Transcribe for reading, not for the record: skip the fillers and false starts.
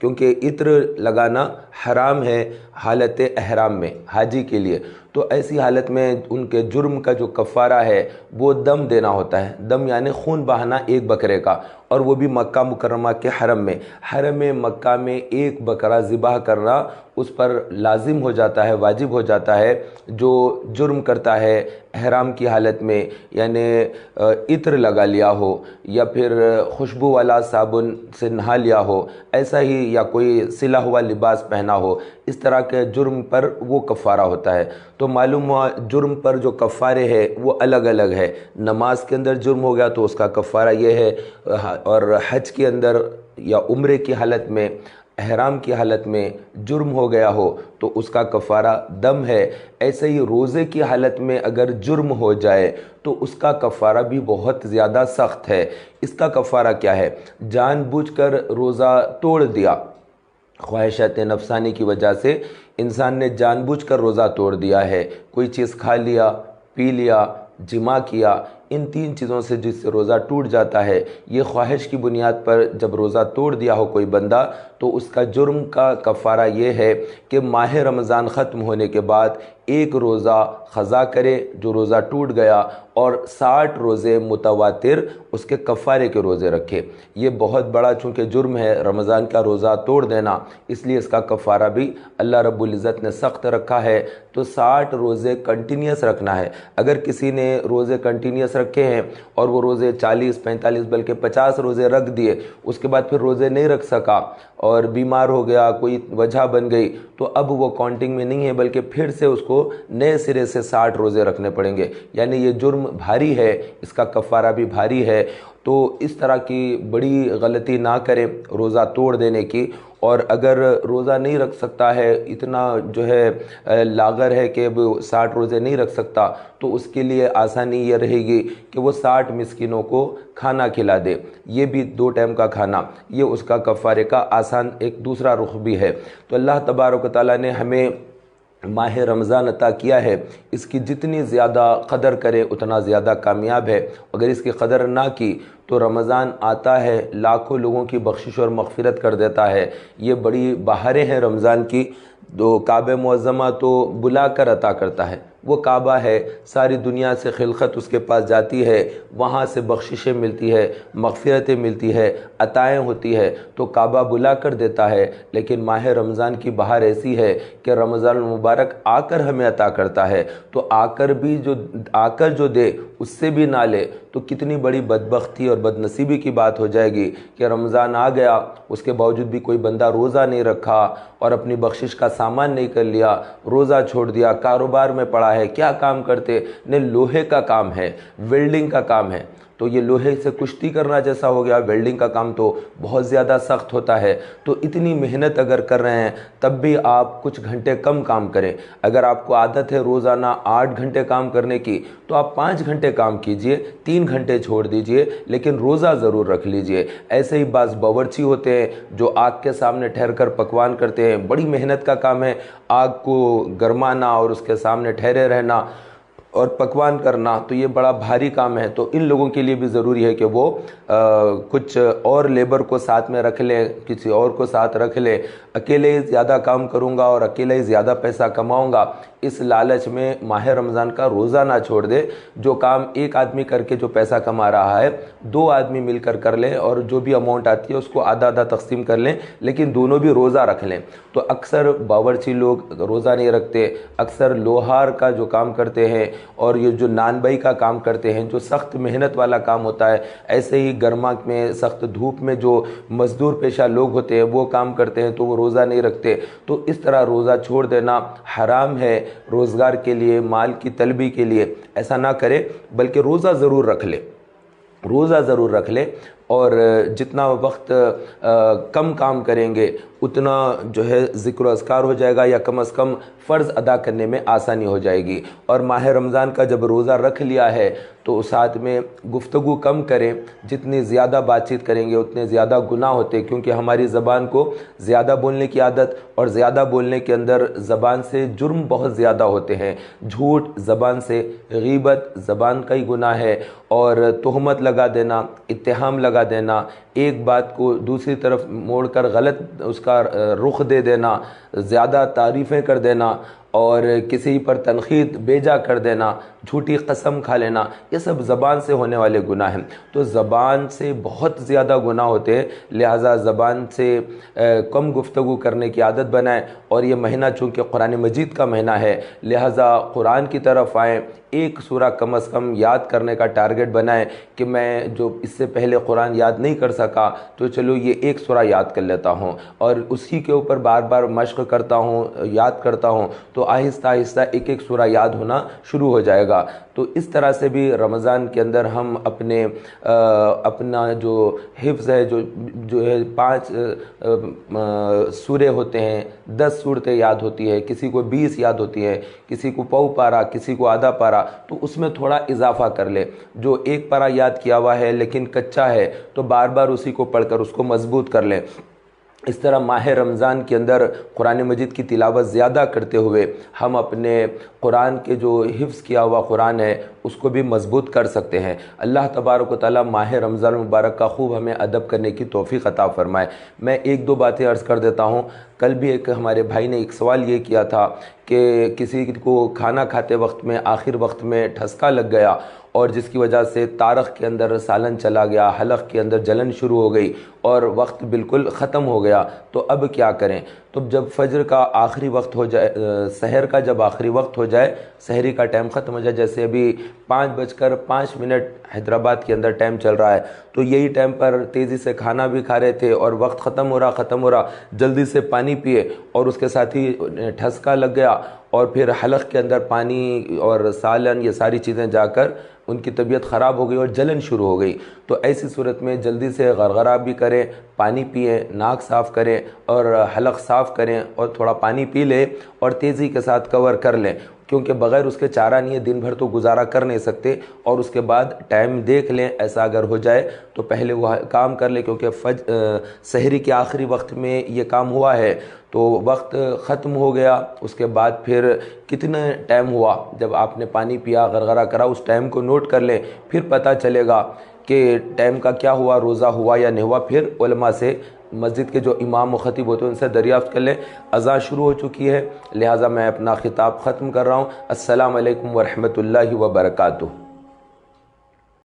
کیونکہ عطر لگانا حرام ہے حالت احرام میں حاجی کے لیے، تو ایسی حالت میں ان کے جرم کا جو کفارہ ہے وہ دم دینا ہوتا ہے۔ دم یعنی خون بہانا ایک بکرے کا، اور وہ بھی مکہ مکرمہ کے حرم مکہ میں ایک بکرا ذبح کرنا اس پر لازم ہو جاتا ہے، واجب ہو جاتا ہے جو جرم کرتا ہے احرام کی حالت میں، یعنی عطر لگا لیا ہو یا پھر خوشبو والا صابن سے نہا لیا ہو ایسا ہی، یا کوئی سلا ہوا لباس پہنا ہو، اس طرح کے جرم پر وہ کفارہ ہوتا ہے۔ تو معلوم ہوا جرم پر جو کفارے ہیں وہ الگ الگ ہے۔ نماز کے اندر جرم ہو گیا تو اس کا کفارہ یہ ہے، اور حج کے اندر یا عمرے کی حالت میں، احرام کی حالت میں جرم ہو گیا ہو تو اس کا کفارہ دم ہے۔ ایسے ہی روزے کی حالت میں اگر جرم ہو جائے تو اس کا کفارہ بھی بہت زیادہ سخت ہے۔ اس کا کفارہ کیا ہے؟ جان بوجھ کر روزہ توڑ دیا، خواہشات نفسانی کی وجہ سے انسان نے جان بوجھ کر روزہ توڑ دیا ہے، کوئی چیز کھا لیا، پی لیا، جمع کیا، ان تین چیزوں سے جس سے روزہ ٹوٹ جاتا ہے، یہ خواہش کی بنیاد پر جب روزہ توڑ دیا ہو کوئی بندہ تو اس کا جرم کا کفارہ یہ ہے کہ ماہ رمضان ختم ہونے کے بعد ایک روزہ قضا کرے جو روزہ ٹوٹ گیا، اور 60 روزے متواتر اس کے کفارے کے روزے رکھے۔ یہ بہت بڑا چونکہ جرم ہے رمضان کا روزہ توڑ دینا، اس لیے اس کا کفارہ بھی اللہ رب العزت نے سخت رکھا ہے۔ تو 60 روزے کنٹینیوس رکھنا ہے۔ اگر کسی نے روزے کنٹینیوس رکھے ہیں اور وہ روزے 40 45 بلکہ 50 روزے رکھ دیے، اس کے بعد پھر روزے نہیں رکھ سکا اور بیمار ہو گیا، کوئی وجہ بن گئی، تو اب وہ کاؤنٹنگ میں نہیں ہے بلکہ پھر سے اس کو نئے سرے سے 60 روزے رکھنے پڑیں گے۔ یعنی یہ جرم بھاری ہے، اس کا کفارہ بھی بھاری ہے۔ تو اس طرح کی بڑی غلطی نہ کرے روزہ توڑ دینے کی، اور اگر روزہ نہیں رکھ سکتا ہے، اتنا جو ہے لاغر ہے کہ اب 60 روزے نہیں رکھ سکتا، تو اس کے لیے آسانی یہ رہے گی کہ وہ 60 مسکینوں کو کھانا کھلا دے، یہ بھی 2 ٹائم کا کھانا، یہ اس کا کفارے کا آسان ایک دوسرا رخ بھی ہے۔ تو اللہ تبارک و تعالیٰ نے ہمیں ماہ رمضان عطا کیا ہے، اس کی جتنی زیادہ قدر کرے اتنا زیادہ کامیاب ہے۔ اگر اس کی قدر نہ کی تو رمضان آتا ہے لاکھوں لوگوں کی بخشش اور مغفرت کر دیتا ہے۔ یہ بڑی بہاریں ہیں رمضان کی، تو کعبہ معظمہ تو بلا کر عطا کرتا ہے، وہ کعبہ ہے، ساری دنیا سے خلقت اس کے پاس جاتی ہے، وہاں سے بخششیں ملتی ہے، مغفرتیں ملتی ہے، عطائیں ہوتی ہے، تو کعبہ بلا کر دیتا ہے۔ لیکن ماہ رمضان کی بہار ایسی ہے کہ رمضان المبارک آ کر ہمیں عطا کرتا ہے، تو آ کر جو دے اس سے بھی نہ لے تو کتنی بڑی بدبختی اور بد نصیبی کی بات ہو جائے گی کہ رمضان آ گیا، اس کے باوجود بھی کوئی بندہ روزہ نہیں رکھا اور اپنی بخشش کا سامان نہیں کر لیا، روزہ چھوڑ دیا، کاروبار میں پڑا ہے، کیا کام کرتے نے، لوہے کا کام ہے، ویلڈنگ کا کام ہے، تو یہ لوہے سے کشتی کرنا جیسا ہو گیا۔ ویلڈنگ کا کام تو بہت زیادہ سخت ہوتا ہے، تو اتنی محنت اگر کر رہے ہیں تب بھی آپ کچھ گھنٹے کم کام کریں۔ اگر آپ کو عادت ہے روزانہ 8 گھنٹے کام کرنے کی تو آپ 5 گھنٹے کام کیجئے، 3 گھنٹے چھوڑ دیجئے، لیکن روزہ ضرور رکھ لیجئے۔ ایسے ہی بعض باورچی ہوتے ہیں جو آگ کے سامنے ٹھہر کر پکوان کرتے ہیں، بڑی محنت کا کام ہے آگ کو گرمانا اور اس کے سامنے ٹھہرے رہنا اور پکوان کرنا، تو یہ بڑا بھاری کام ہے۔ تو ان لوگوں کے لیے بھی ضروری ہے کہ وہ کچھ اور لیبر کو ساتھ میں رکھ لیں، کسی اور کو ساتھ رکھ لیں۔ اکیلے ہی زیادہ کام کروں گا اور اکیلے ہی زیادہ پیسہ کماؤں گا، اس لالچ میں ماہ رمضان کا روزہ نہ چھوڑ دے۔ جو کام ایک آدمی کر کے جو پیسہ کما رہا ہے، 2 آدمی مل کر کر لیں اور جو بھی اماؤنٹ آتی ہے اس کو آدھا آدھا تقسیم کر لیں، لیکن دونوں بھی روزہ رکھ لیں۔ تو اکثر باورچی لوگ روزہ نہیں رکھتے، اکثر لوہار کا جو کام کرتے ہیں اور یہ جو نان بائی کا کام کرتے ہیں، جو سخت محنت والا کام ہوتا ہے، ایسے ہی گرما میں سخت دھوپ میں جو مزدور پیشہ لوگ ہوتے ہیں وہ کام کرتے ہیں تو وہ روزہ نہیں رکھتے۔ تو اس طرح روزہ چھوڑ دینا حرام ہے روزگار کے لیے، مال کی طلبی کے لیے، ایسا نہ کرے، بلکہ روزہ ضرور رکھ لے، روزہ ضرور رکھ لے، اور جتنا وقت کم کام کریں گے اتنا جو ہے ذکر و اذکار ہو جائے گا، یا کم از کم فرض ادا کرنے میں آسانی ہو جائے گی۔ اور ماہ رمضان کا جب روزہ رکھ لیا ہے تو ساتھ میں گفتگو کم کریں، جتنی زیادہ بات چیت کریں گے اتنے زیادہ گناہ ہوتے، کیونکہ ہماری زبان کو زیادہ بولنے کی عادت، اور زیادہ بولنے کے اندر زبان سے جرم بہت زیادہ ہوتے ہیں۔ جھوٹ زبان سے، غیبت زبان کا ہی گناہ ہے، اور تہمت لگا دینا، اتہام لگا لگا دینا، ایک بات کو دوسری طرف موڑ کر غلط اس کا رخ دے دینا، زیادہ تعریفیں کر دینا اور کسی پر تنقید بیجا کر دینا، جھوٹی قسم کھا لینا، یہ سب زبان سے ہونے والے گناہ ہیں۔ تو زبان سے بہت زیادہ گناہ ہوتے ہیں، لہٰذا زبان سے کم گفتگو کرنے کی عادت بنائیں۔ اور یہ مہینہ چونکہ قرآن مجید کا مہینہ ہے، لہٰذا قرآن کی طرف آئیں، ایک سورہ کم از کم یاد کرنے کا ٹارگٹ بنائیں کہ میں جو اس سے پہلے قرآن یاد نہیں کر سکا تو چلو یہ ایک سورہ یاد کر لیتا ہوں، اور اسی کے اوپر بار بار مشق کرتا ہوں، یاد کرتا ہوں، تو آہستہ آہستہ ایک ایک سورہ یاد ہونا شروع ہو جائے گا۔ تو اس طرح سے بھی رمضان کے اندر ہم اپنا جو حفظ ہے، جو ہے 5 سورے ہوتے ہیں، 10 صورتیں یاد ہوتی ہے، کسی کو 20 یاد ہوتی ہے، کسی کو پاؤ پارا، کسی کو آدھا پارا، تو اس میں تھوڑا اضافہ کر لے۔ جو ایک پارا یاد کیا ہوا ہے لیکن کچا ہے تو بار بار اسی کو پڑھ کر اس کو مضبوط کر لے۔ اس طرح ماہ رمضان کے اندر قرآن مجید کی تلاوت زیادہ کرتے ہوئے ہم اپنے قرآن کے جو حفظ کیا ہوا قرآن ہے اس کو بھی مضبوط کر سکتے ہیں۔ اللہ تبارک و تعالیٰ ماہ رمضان مبارک کا خوب ہمیں ادب کرنے کی توفیق عطا فرمائے۔ میں ایک دو باتیں عرض کر دیتا ہوں۔ کل بھی ایک ہمارے بھائی نے ایک سوال یہ کیا تھا کہ کسی کو کھانا کھاتے وقت میں آخر وقت میں ٹھسکا لگ گیا اور جس کی وجہ سے تارخ کے اندر سالن چلا گیا، حلق کے اندر جلن شروع ہو گئی اور وقت بالکل ختم ہو گیا، تو اب کیا کریں؟ تو جب فجر کا آخری وقت ہو جائے، سحر کا جب آخری وقت ہو جائے، سحری کا ٹائم ختم ہو جائے، جیسے ابھی 5:05 حیدرآباد کے اندر ٹائم چل رہا ہے، تو یہی ٹائم پر تیزی سے کھانا بھی کھا رہے تھے اور وقت ختم ہو رہا، جلدی سے پانی پیے اور اس کے ساتھ ہی ٹھسکا لگ گیا اور پھر حلق کے اندر پانی اور سالن یہ ساری چیزیں جا کر ان کی طبیعت خراب ہو گئی اور جلن شروع ہو گئی۔ تو ایسی صورت میں جلدی سے غرغرہ بھی کریں، پانی پئیں، ناک صاف کریں اور حلق صاف کریں اور تھوڑا پانی پی لیں اور تیزی کے ساتھ کور کر لیں، کیونکہ بغیر اس کے چارہ نہیں ہے، دن بھر تو گزارا کر نہیں سکتے، اور اس کے بعد ٹائم دیکھ لیں، ایسا اگر ہو جائے تو پہلے وہ کام کر لیں، کیونکہ سحری کے آخری وقت میں یہ کام ہوا ہے تو وقت ختم ہو گیا، اس کے بعد پھر کتنا ٹائم ہوا جب آپ نے پانی پیا، غرغرہ کرا، اس ٹائم کو نوٹ کر لیں، پھر پتہ چلے گا کہ ٹائم کا کیا ہوا، روزہ ہوا یا نہیں ہوا۔ پھر علماء سے، مسجد کے جو امام و خطیب ہوتے ہیں ان سے دریافت کر لیں۔ اذان شروع ہو چکی ہے، لہٰذا میں اپنا خطاب ختم کر رہا ہوں۔ السلام علیکم ورحمۃ اللہ وبرکاتہ۔